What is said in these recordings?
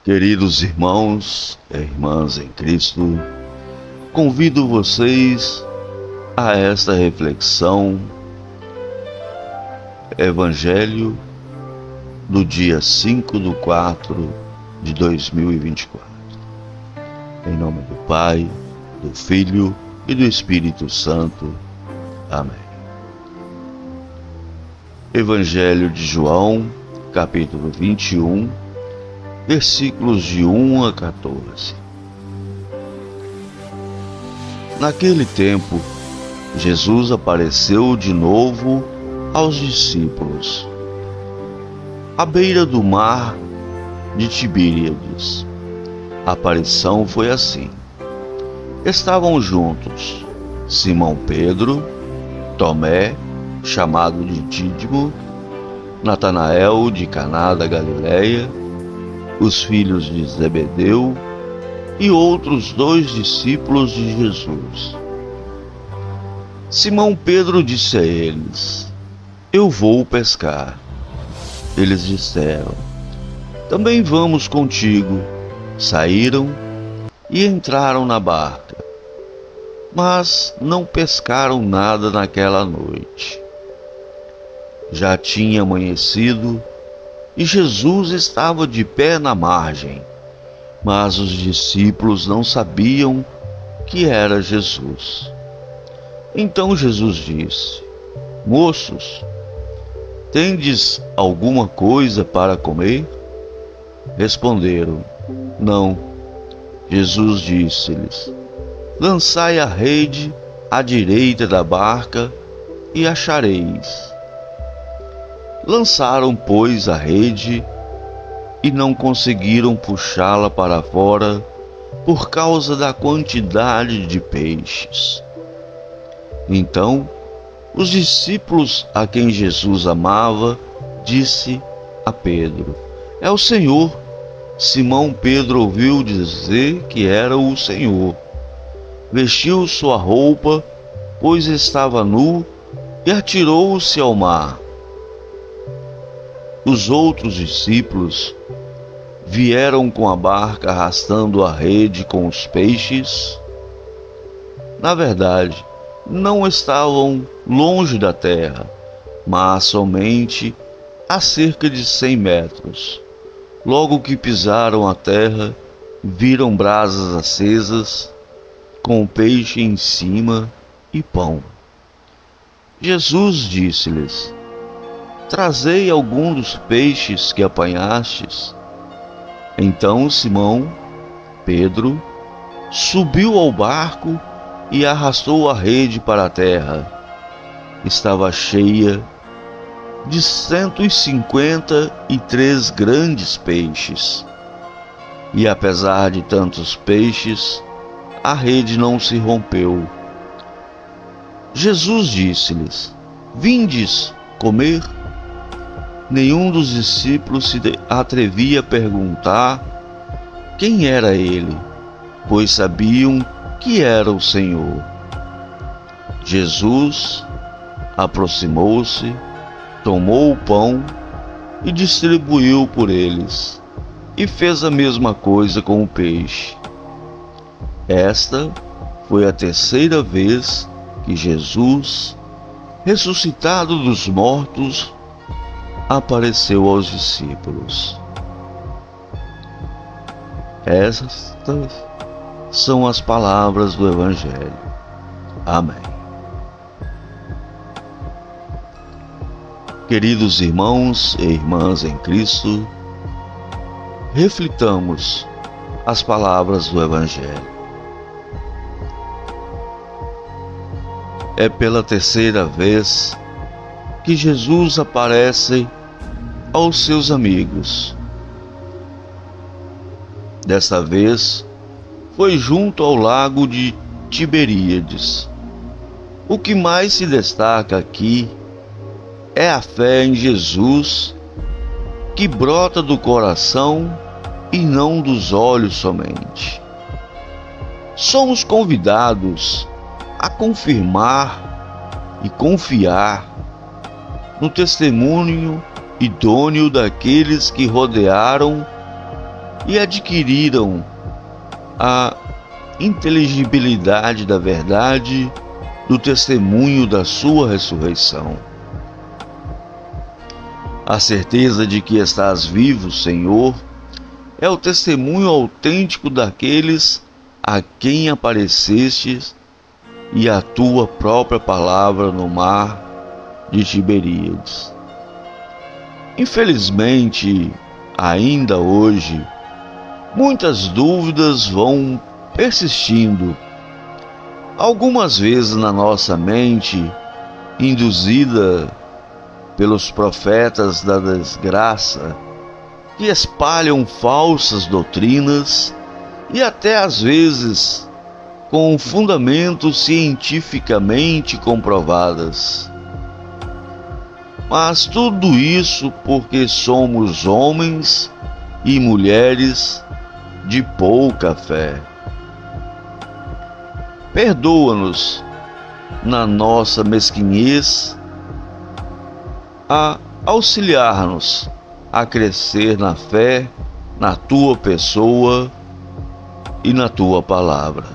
Queridos irmãos e irmãs em Cristo, convido vocês a esta reflexão, Evangelho do dia 5/4/2024. Em nome do Pai, do Filho e do Espírito Santo. Amém. Evangelho de João, capítulo 21, versículos de 1 a 14. Naquele tempo, Jesus apareceu de novo aos discípulos, à beira do mar de Tiberíades. A aparição foi assim. Estavam juntos Simão Pedro, Tomé, chamado de Dídimo, Natanael de Caná da Galileia, os filhos de Zebedeu e outros 2 discípulos de Jesus. Simão Pedro disse a eles: "Eu vou pescar." Eles disseram: "Também vamos contigo." Saíram e entraram na barca, mas não pescaram nada naquela noite. Já tinha amanhecido e Jesus estava de pé na margem, mas os discípulos não sabiam que era Jesus. Então Jesus disse: "Moços, tendes alguma coisa para comer?" Responderam: "Não." Jesus disse-lhes: "Lançai a rede à direita da barca e achareis." Lançaram, pois, a rede e não conseguiram puxá-la para fora por causa da quantidade de peixes. Então, os discípulos a quem Jesus amava disse a Pedro: "É o Senhor." Simão Pedro ouviu dizer que era o Senhor. Vestiu sua roupa, pois estava nu, e atirou-se ao mar. Os outros discípulos vieram com a barca arrastando a rede com os peixes. Na verdade, não estavam longe da terra, mas somente a cerca de 100 metros. Logo que pisaram a terra, viram brasas acesas, com o peixe em cima e pão. Jesus disse-lhes: "Trazei algum dos peixes que apanhastes." Então Simão Pedro subiu ao barco e arrastou a rede para a terra. Estava cheia de 153 grandes peixes. E apesar de tantos peixes, a rede não se rompeu. Jesus disse-lhes: "Vindes comer?" Nenhum dos discípulos se atrevia a perguntar quem era ele, pois sabiam que era o Senhor. Jesus aproximou-se, tomou o pão e distribuiu por eles, e fez a mesma coisa com o peixe. Esta foi a 3ª vez que Jesus, ressuscitado dos mortos, apareceu aos discípulos. Essas são as palavras do Evangelho. Amém. Queridos irmãos e irmãs em Cristo, reflitamos as palavras do Evangelho. É pela 3ª vez que Jesus aparece aos seus amigos. Desta vez foi junto ao lago de Tiberíades. O que mais se destaca aqui é a fé em Jesus, que brota do coração e não dos olhos somente. Somos convidados a confirmar e confiar no testemunho idôneo daqueles que rodearam e adquiriram a inteligibilidade da verdade do testemunho da sua ressurreição. A certeza de que estás vivo, Senhor, é o testemunho autêntico daqueles a quem aparecestes e a tua própria palavra no mar de Tiberíades. Infelizmente, ainda hoje, muitas dúvidas vão persistindo, algumas vezes na nossa mente, induzida pelos profetas da desgraça, que espalham falsas doutrinas e até às vezes com fundamentos cientificamente comprovadas. Mas tudo isso porque somos homens e mulheres de pouca fé. Perdoa-nos na nossa mesquinhez a auxiliar-nos a crescer na fé, na tua pessoa e na tua palavra.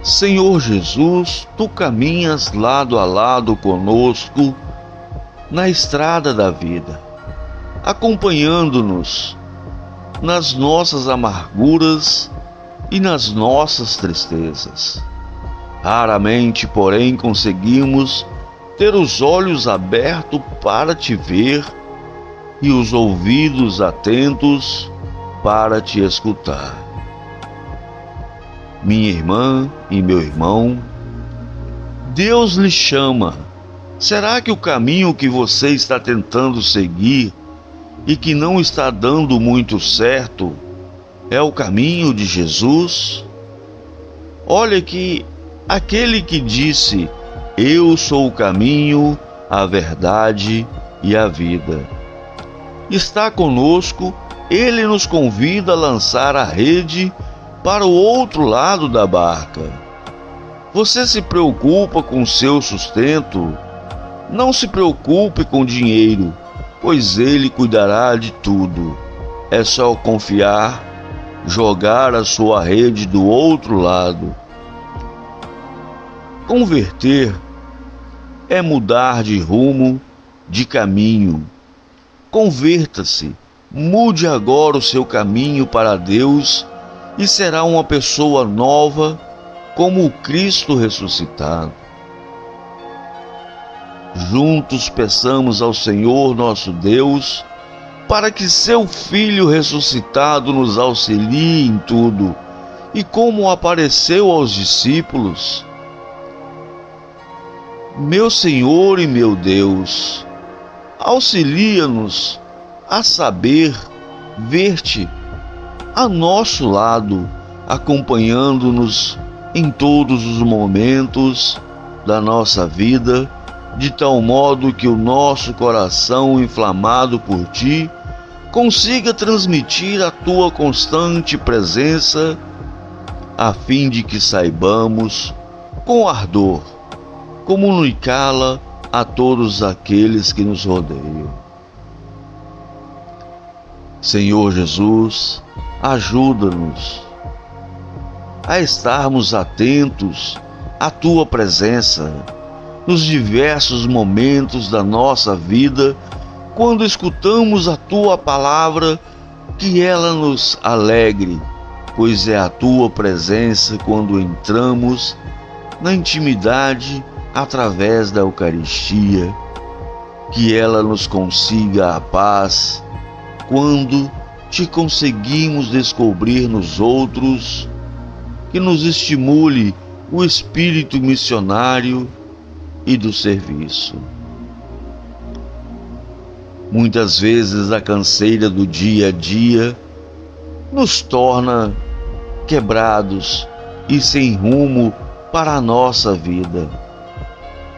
Senhor Jesus, tu caminhas lado a lado conosco na estrada da vida, acompanhando-nos nas nossas amarguras e nas nossas tristezas. Raramente, porém, conseguimos ter os olhos abertos para te ver e os ouvidos atentos para te escutar. Minha irmã e meu irmão, Deus lhe chama. Será que o caminho que você está tentando seguir e que não está dando muito certo é o caminho de Jesus? Olha que aquele que disse: eu sou o caminho, a verdade e a vida, está conosco. Ele nos convida a lançar a rede para o outro lado da barca. Você se preocupa com seu sustento? Não se preocupe com dinheiro, pois Ele cuidará de tudo. É só confiar, jogar a sua rede do outro lado. Converter é mudar de rumo, de caminho. Converta-se, mude agora o seu caminho para Deus e será uma pessoa nova como o Cristo ressuscitado. Juntos peçamos ao Senhor nosso Deus para que seu Filho ressuscitado nos auxilie em tudo e como apareceu aos discípulos. Meu Senhor e meu Deus, auxilia-nos a saber ver-te a nosso lado, acompanhando-nos em todos os momentos da nossa vida, de tal modo que o nosso coração inflamado por ti consiga transmitir a tua constante presença, a fim de que saibamos com ardor comunicá-la a todos aqueles que nos rodeiam. Senhor Jesus, ajuda-nos a estarmos atentos à tua presença nos diversos momentos da nossa vida, quando escutamos a tua palavra, que ela nos alegre, pois é a tua presença quando entramos na intimidade através da Eucaristia, que ela nos consiga a paz quando te conseguimos descobrir nos outros, que nos estimule o espírito missionário e do serviço. Muitas vezes a canseira do dia a dia nos torna quebrados e sem rumo para a nossa vida.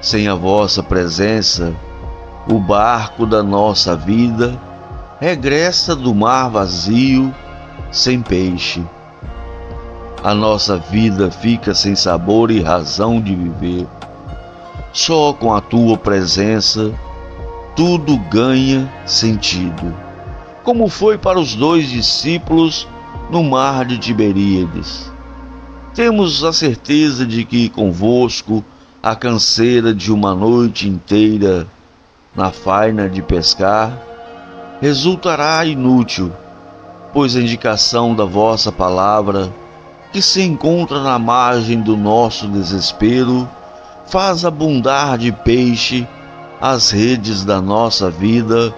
Sem a vossa presença, o barco da nossa vida regressa do mar vazio, sem peixe. A nossa vida fica sem sabor e razão de viver. Só com a tua presença tudo ganha sentido. como foi para os 2 discípulos no mar de Tiberíades. Temos a certeza de que convosco a canseira de uma noite inteira na faina de pescar resultará inútil, pois a indicação da vossa palavra, que se encontra na margem do nosso desespero, faz abundar de peixe as redes da nossa vida,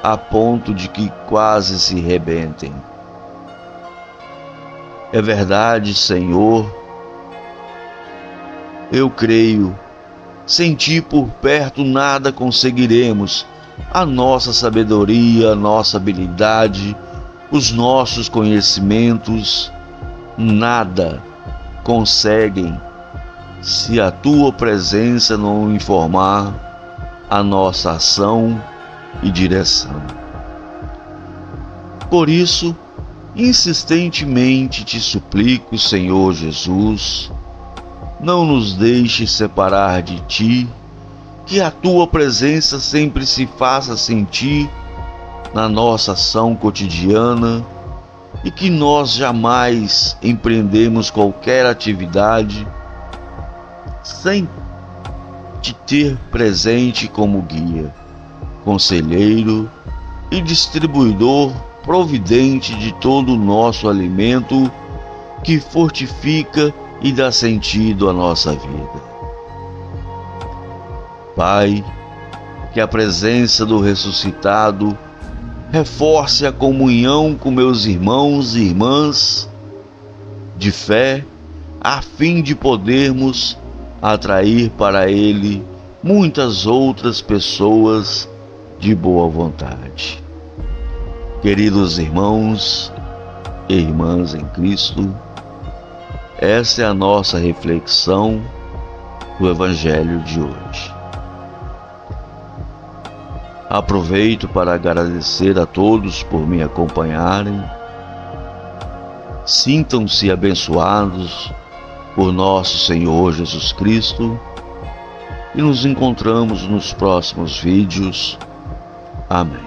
a ponto de que quase se rebentem. É verdade, Senhor, eu creio, sem ti por perto nada conseguiremos. A nossa sabedoria, a nossa habilidade, os nossos conhecimentos, nada conseguem se a tua presença não informar a nossa ação e direção. Por isso, insistentemente te suplico, Senhor Jesus, não nos deixes separar de ti, que a tua presença sempre se faça sentir na nossa ação cotidiana e que nós jamais empreendemos qualquer atividade sem te ter presente como guia, conselheiro e distribuidor providente de todo o nosso alimento que fortifica e dá sentido à nossa vida. Pai, que a presença do ressuscitado reforce a comunhão com meus irmãos e irmãs de fé, a fim de podermos atrair para Ele muitas outras pessoas de boa vontade. Queridos irmãos e irmãs em Cristo, essa é a nossa reflexão do Evangelho de hoje. Aproveito para agradecer a todos por me acompanharem. Sintam-se abençoados por nosso Senhor Jesus Cristo e nos encontramos nos próximos vídeos. Amém.